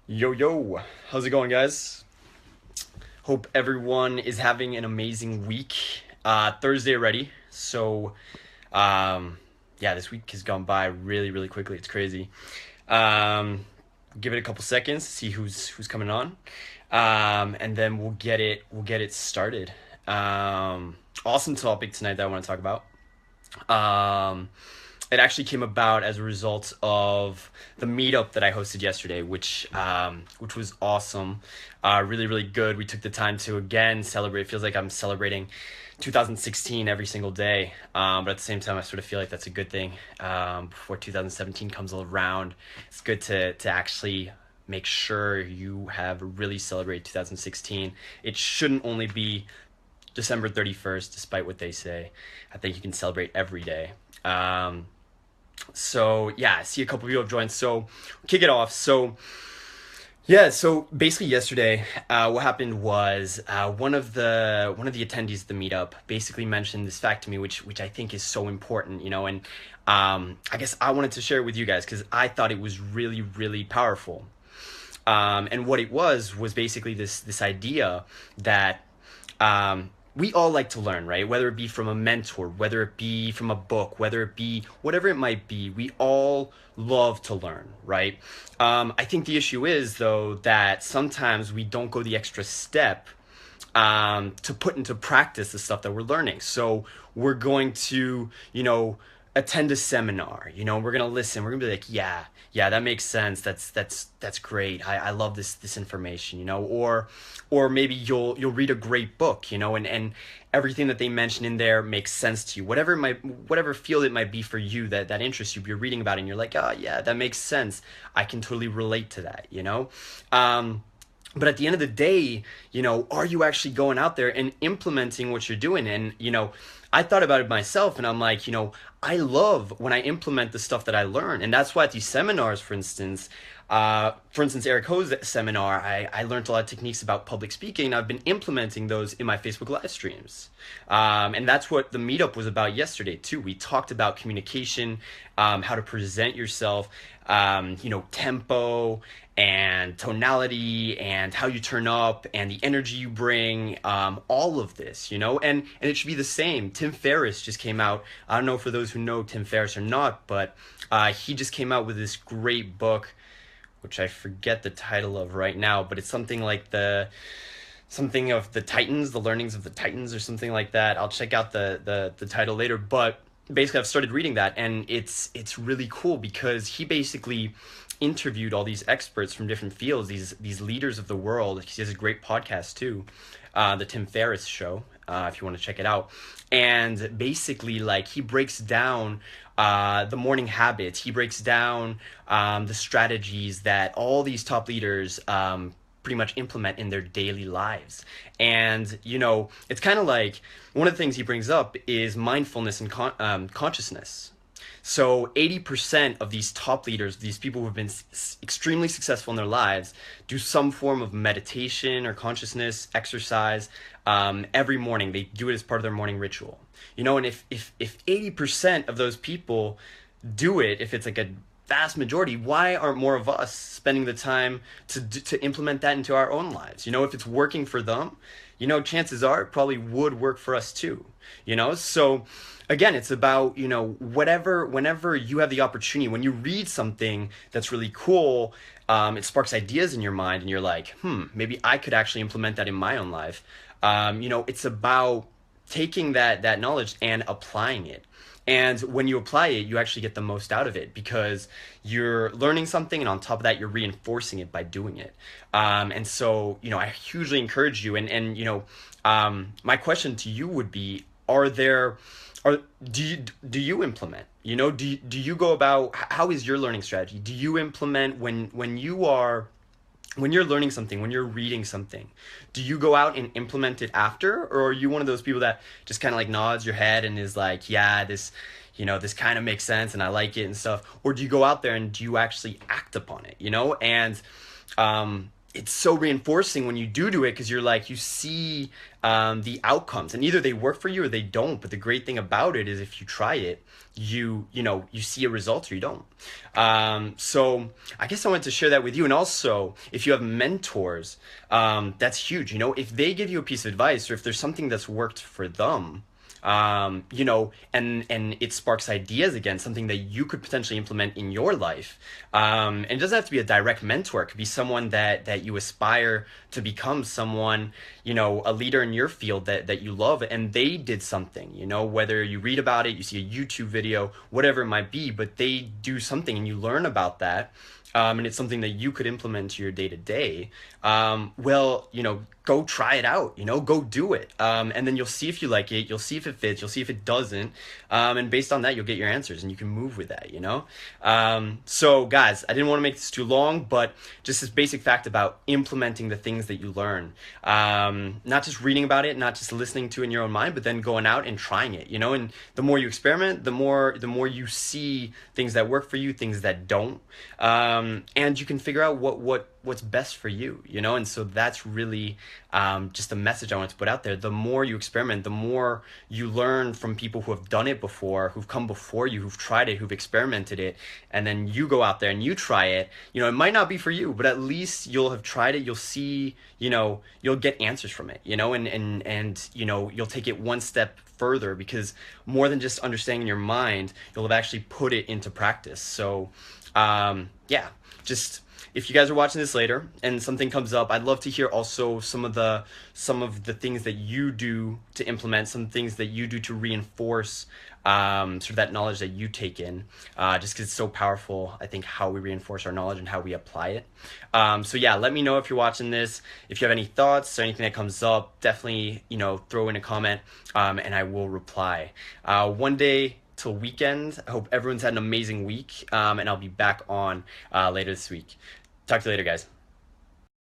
Yo, how's it going, guys? Hope everyone is having an amazing week. Thursday already, so um, yeah, this week has gone by really quickly. It's crazy. Um, give it a couple seconds to see who's coming on, and then we'll get it started. Awesome topic tonight that I want to talk about. Um, it actually came about as a result of the meetup that I hosted yesterday, which was awesome, really good. We took the time to again celebrate. It feels like I'm celebrating 2016 every single day, but at the same time, I sort of feel like that's a good thing. Before 2017 comes around, it's good to actually make sure you have really celebrated 2016. It shouldn't only be December 31st, despite what they say. I think you can celebrate every day. So yeah, I see a couple of you have joined. So kick it off. So basically yesterday, what happened was one of the attendees at the meetup basically mentioned this fact to me, which I think is so important, and I guess I wanted to share it with you guys because I thought it was really powerful. And what it was basically this idea that we all like to learn, right? Whether it be from a mentor, whether it be from a book, whether it be whatever it might be, we all love to learn, right? I think the issue is, though, that sometimes we don't go the extra step to put into practice the stuff that we're learning. So we're going to, attend a seminar. We're gonna listen. We're gonna be like, yeah, that makes sense. That's great. I love this information. Or maybe you'll read a great book. And everything that they mention in there makes sense to you. Whatever field it might be for you that interests you. You're reading about it and you're like, oh yeah, that makes sense. I can totally relate to that. But at the end of the day, are you actually going out there and implementing what you're doing? And, I thought about it myself and I'm like, I love when I implement the stuff that I learn. And that's why at these seminars, for instance, Eric Ho's seminar, I learned a lot of techniques about public speaking. And I've been implementing those in my Facebook live streams. And that's what the meetup was about yesterday, too. We talked about communication, how to present yourself, tempo and tonality and how you turn up and the energy you bring, all of this, and it should be the same. Tim Ferriss just came out. I don't know for those who know Tim Ferriss or not, but he just came out with this great book, which I forget the title of right now, but it's something of the Titans, the learnings of the Titans or something like that. I'll check out the title later, but basically I've started reading that and it's really cool because he basically interviewed all these experts from different fields, these leaders of the world. He has a great podcast too, the Tim Ferriss Show, if you want to check it out. And basically, like, he breaks down the morning habits. He breaks down the strategies that all these top leaders pretty much implement in their daily lives. And, it's kind of like one of the things he brings up is mindfulness and consciousness. So 80% of these top leaders, these people who have been extremely successful in their lives, do some form of meditation or consciousness exercise every morning. They do it as part of their morning ritual. And if 80% of those people do it, if it's like a vast majority, why aren't more of us spending the time to implement that into our own lives? If it's working for them, chances are it probably would work for us too. So again, it's about, whenever you have the opportunity, when you read something that's really cool, it sparks ideas in your mind and you're like, maybe I could actually implement that in my own life. It's about taking that knowledge and applying it. And when you apply it, you actually get the most out of it because you're learning something, and on top of that, you're reinforcing it by doing it. And so, I hugely encourage you. My question to you would be: do you implement? Do you go about? How is your learning strategy? Do you implement when you're learning something, when you're reading something, do you go out and implement it after? Or are you one of those people that just kind of like nods your head and is like, yeah, this kind of makes sense and I like it and stuff? Or do you go out there and do you actually act upon it, And it's so reinforcing when you do it because you're like you see the outcomes, and either they work for you or they don't. But the great thing about it is if you try it, you see a result or you don't. So I guess I wanted to share that with you. And also, if you have mentors, that's huge. If they give you a piece of advice, or if there's something that's worked for them, and it sparks ideas again, something that you could potentially implement in your life. And it doesn't have to be a direct mentor. It could be someone that you aspire to become, someone, a leader in your field that you love, and they did something, whether you read about it, you see a YouTube video, whatever it might be, but they do something and you learn about that. And it's something that you could implement to your day to day. Well, go try it out, go do it. And then you'll see if you like it, you'll see if it fits, you'll see if it doesn't. And based on that, you'll get your answers and you can move with that. So guys, I didn't want to make this too long, but just this basic fact about implementing the things that you learn. Not just reading about it, not just listening to it in your own mind, but then going out and trying it, and the more you experiment, the more you see things that work for you, things that don't. And you can figure out what's best for you, and so that's really just a message I want to put out there. The more you experiment, the more you learn from people who have done it before, who've come before you, who've tried it, who've experimented it, and then you go out there and you try it. It might not be for you, but at least you'll have tried it. You'll see, you'll get answers from it, and you'll take it one step further, because more than just understanding in your mind, you'll have actually put it into practice. So yeah, just if you guys are watching this later and something comes up, I'd love to hear also some of the things that you do to implement, some things that you do to reinforce sort of that knowledge that you take in, just because it's so powerful, I think, how we reinforce our knowledge and how we apply it. So yeah, let me know if you're watching this. If you have any thoughts or anything that comes up, definitely, throw in a comment, and I will reply. One day till weekend, I hope everyone's had an amazing week, and I'll be back on later this week. Talk to you later, guys.